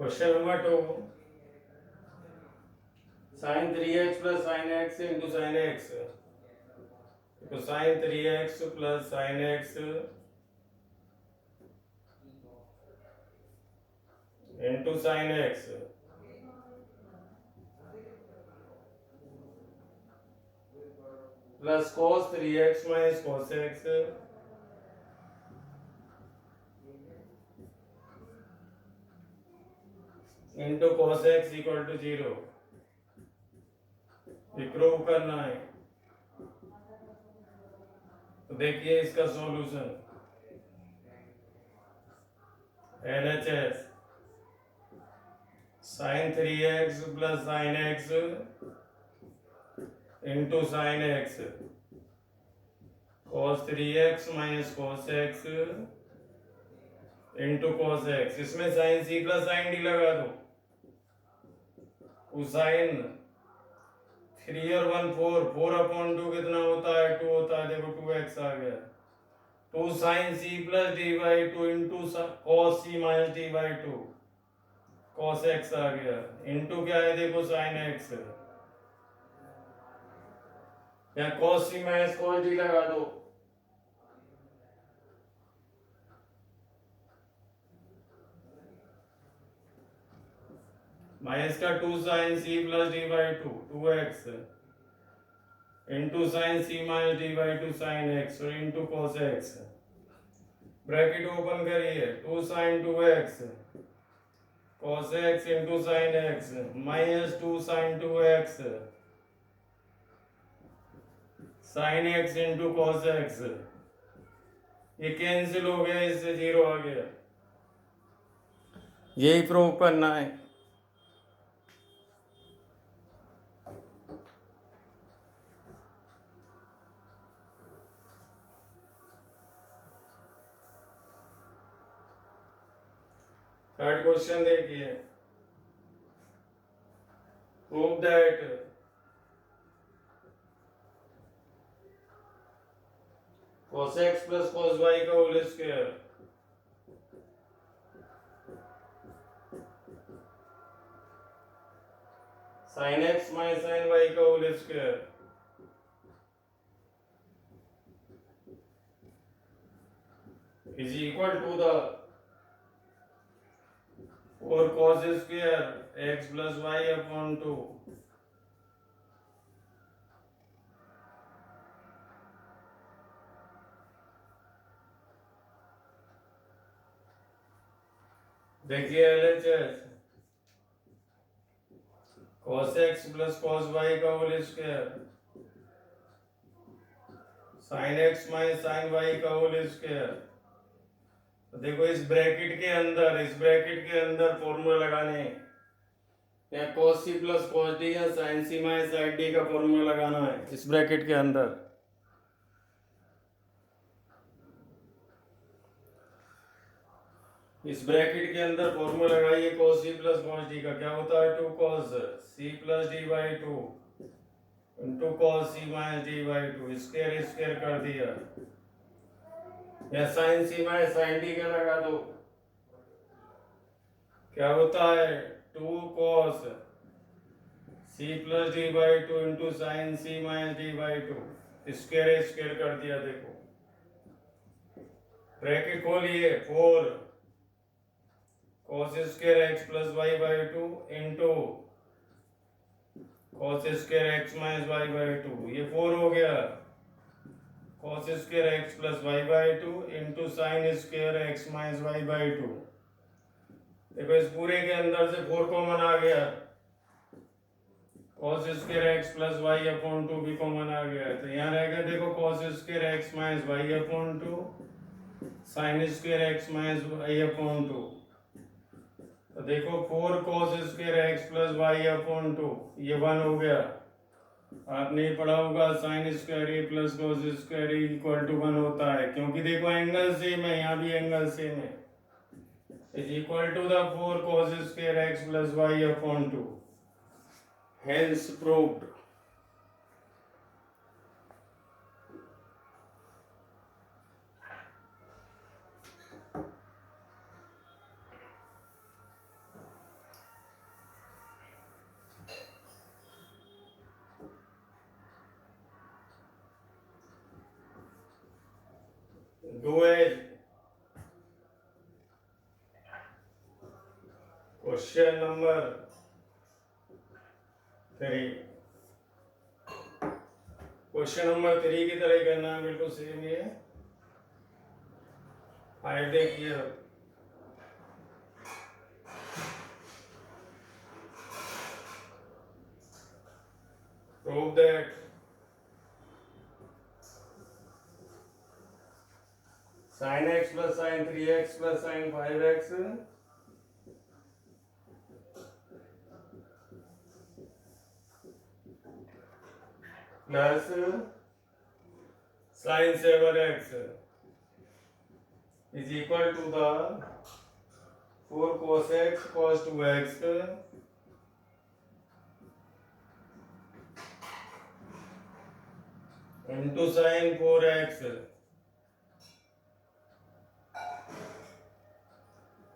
Question number 2, sine 3x plus sine x into sine x. तो sine 3x plus sine x into sine x plus cos 3x minus cos x into cos x equal to 0 prove करना है। तो देखिए इसका solution LHS sine 3x plus sine x into sine x cos 3x minus cos x into cos x। इसमें sine c plus sine d लगा दो। Cosine 3 और 1 4, 4/2 कितना होता है? 2 होता है। देखो 2x आ गया। 2 sine c plus d by 2 into cos c minus d by 2 cos x आ गया। इंटू क्या है? देखो साइन x या cos c minus cos d लगा दो। माइनस का 2 sine c plus d by 2 2x into sine c minus d by 2 sine x और into cos x। Bracket open करिए। 2 sine 2x cos x into sine x minus 2 sine 2x sine x into cos x। ये cancel हो गया, इससे 0 आ गया। यही prove करना है। थर्ड क्वेश्चन देखिए। Prove that cos x plus cos y का whole square sin x minus sin y का whole square is equal to the 4 cos square x plus y upon 2। देखिए LHS cos x plus cos y का whole square sin x minus sin y का whole square. तो देखो इस bracket के अंदर formula लगाने हैं। या cos c plus cos d या sin c minus sin d का फॉर्मूला लगाना है इस ब्रैकेट के अंदर। इस ब्रैकेट के अंदर फॉर्मूला लगाइए। cos c plus cos d का क्या होता है? 2 cos c plus d by 2 into cos c minus d by 2 square square कर दिया। या sin c minus sin d का लगा दो। क्या होता है? 2 cos c plus d by 2 into sin c minus d by 2 square square कर दिया। देखो ब्रैकेट खोलिए। 4 cos square x plus y by 2 into cos square x minus y by 2, ये 4 हो गया। cos square x plus y by 2 into sine square x minus y by 2। देखो इस पूरे के अंदर से 4 कॉमन आ गया। cos square x plus y upon 2 भी कॉमन आ गया। तो यहाँ रहेगा देखो cos square x minus y upon 2 sine square x minus y upon 2। तो देखो 4 cos square x plus y upon 2, ये 1 हो गया। आपने पढ़ा होगा sine square a plus cos square a equal to 1 होता है, क्योंकि देखो एंगल सेम है, यहाँ भी एंगल सेम है। Is equal to the 4 cos square x plus y upon 2। Hence proved. Do it. Question number 3. Question number 3 की तरह करना है, बिल्कुल सेम ही है। हाइड देखिए, prove that sin x plus sin 3x plus sin 5x plus sin 7x is equal to the 4 cos x cos 2x into sin 4x।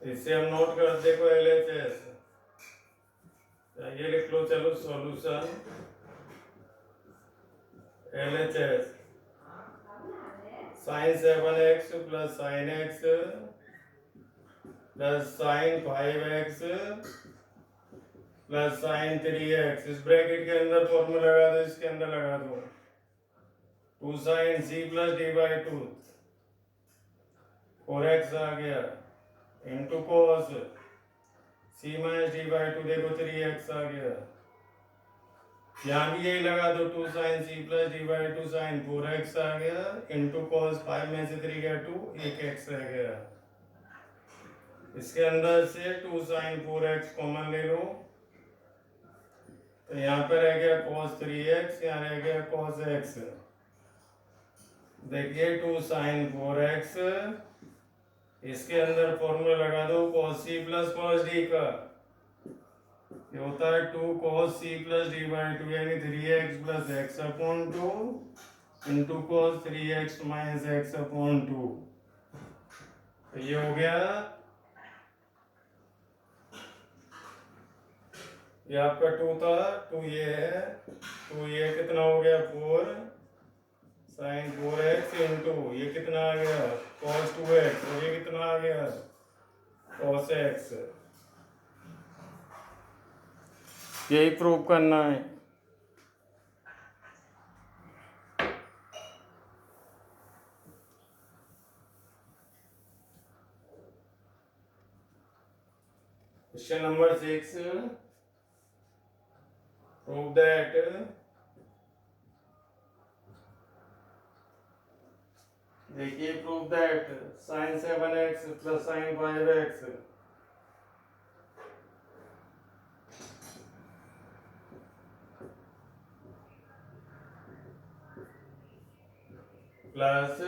इससे हम note कर देखो LHS, ये लिख लो। चलो solution LHS sin 7x plus sin x plus sin 5x plus sin 3x। इस bracket के अंदर फॉर्मूला लगा दो, इसके अंदर लगा दो 2 sin c plus d by 2 4x आ गया into cos c minus d by 2 देखो 3x आ गया। यहाँ भी यही लगा दो 2 sin c plus d by 2 sin 4x आ गया इंटू cos 5 में से 3 गया 2 एक x रह गया। इसके अंदर से 2 sin 4x कॉमन ले लो, तो यहाँ पे रह गया cos 3x, यहाँ रह गया cos x। देखिए 2 sin 4x, इसके अंदर फॉर्मूला लगा दो cos c plus cos d का, ये होता है 2 cos c plus d by 2 यानी 3x plus x upon 2 into cos 3x minus x upon 2। तो ये हो गया, ये आपका 2 था, 2 ये है, 2 ये कितना हो गया 4 sin 4x इंटू ये कितना आ गया cos 2x और ये कितना आ गया cos x। यही प्रूव करना है। क्वेश्चन नंबर 6, प्रूव दैट देखिए prove that sin 7x plus sin 5x plus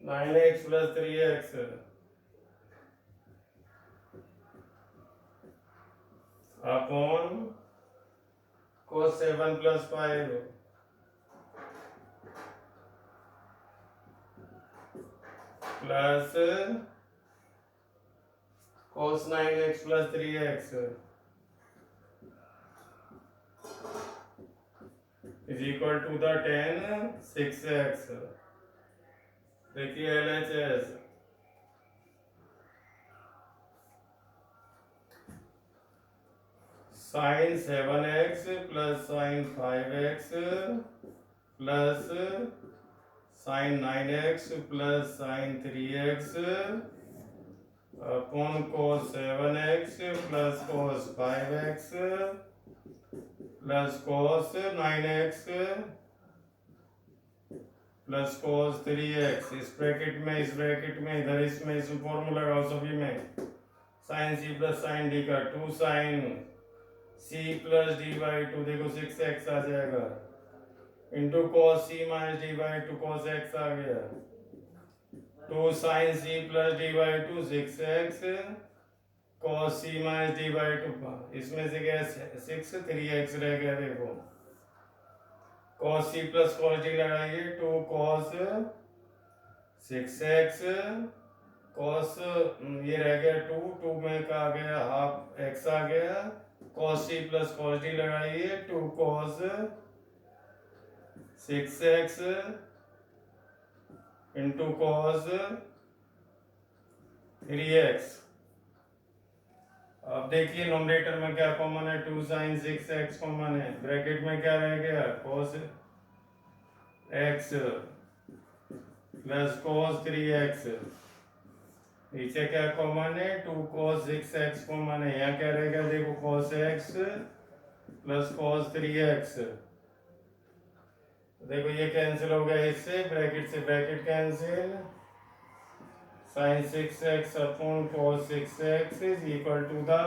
9x plus 3x upon cos 7 plus 5 plus cos 9x plus 3x is equal to the tan 6x। देखिए LHS sin 7x plus sin 5x plus sin 9x plus sin 3x upon cos 7x plus cos 5x plus cos 9x plus cos 3x। इस bracket में इधर इसमें formula लगाओ सभी में sin c plus sin d का 2 sin c plus d by 2 देखो 6x आ जाएगा into cos c minus d by 2 cos x आ गया 2 sin c plus d by 2 6x cos c minus d by 2 इसमें से क्या 6 3x रह गया देखो cos c plus cos d लगाइए 2 cos 6x cos ये रह गया 2 2 में का आ गया हाफ x आ गया cos c plus cos d लगाइए 2 cos 6x into cos 3x। अब देखिए नोमरेटर में क्या कॉमन है, 2 sin 6x कॉमन है, ब्रैकेट में क्या रह गया, cos x plus cos 3x। नीचे क्या कॉमन है, 2 cos 6x कॉमन है, यहाँ क्या रहेगा देखो, cos x plus cos 3x। देखो ये कैंसिल हो गया इससे, ब्रैकेट से bracket cancel, sin 6x upon cos 6x is equal to the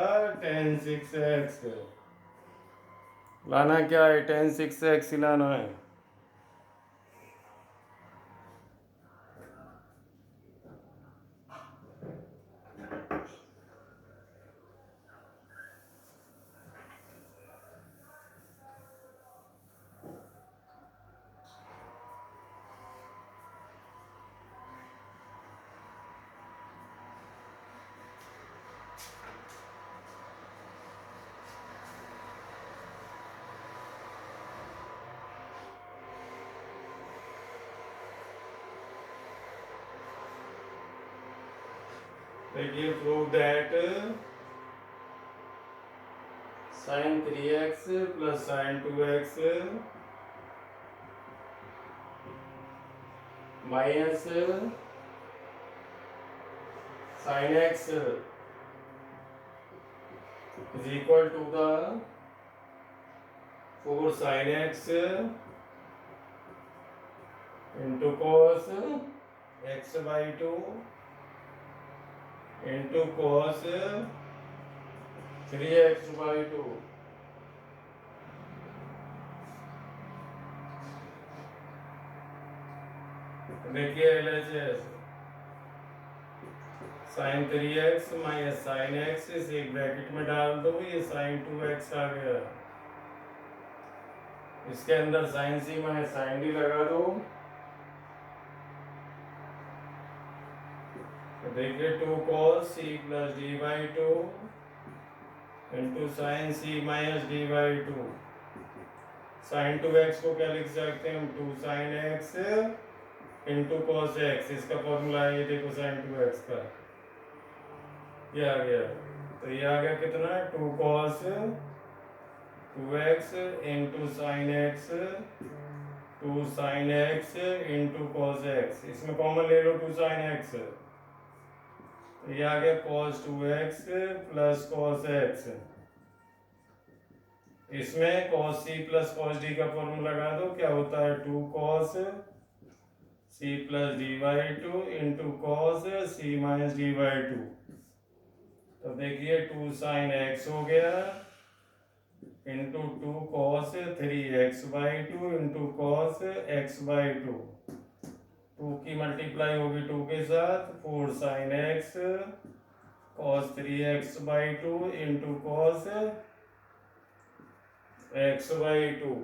tan 6x। लाना क्या है, tan 6x ही लाना है। देखिए prove that sin 3x plus sin 2x minus sin x is equal to the 4 sin x into cos x by 2 into cos 3x by 2। देखिए LHS sin 3x minus sin x इसे एक bracket में डाल दो, ये sin 2x आ गया, इसके अंदर sin c minus sin d लगा दो। देखिए 2 cos c plus d by 2 into sine c minus d by 2। sin 2x को क्या लिख सकते हैं हम, 2 sin x into cos x, इसका फॉर्मूला है ये देखो sin 2x का, ये आ गया। तो ये आ गया कितना, 2 cos 2x into sine x 2 sin x into cos x, इसमें कॉमन ले लो 2 sin x, ये आ गया cos 2x plus cos x। इसमें cos c plus cos d का फॉर्मूला लगा दो, क्या होता है 2 cos c plus d by 2 into cos c minus d by 2। तो देखिए 2 sin x हो गया into 2 cos 3x by 2 into cos x by 2। 2 की मल्टीप्लाई होगी 2 के साथ, 4 sin x cos 3x by 2 into cos x by 2।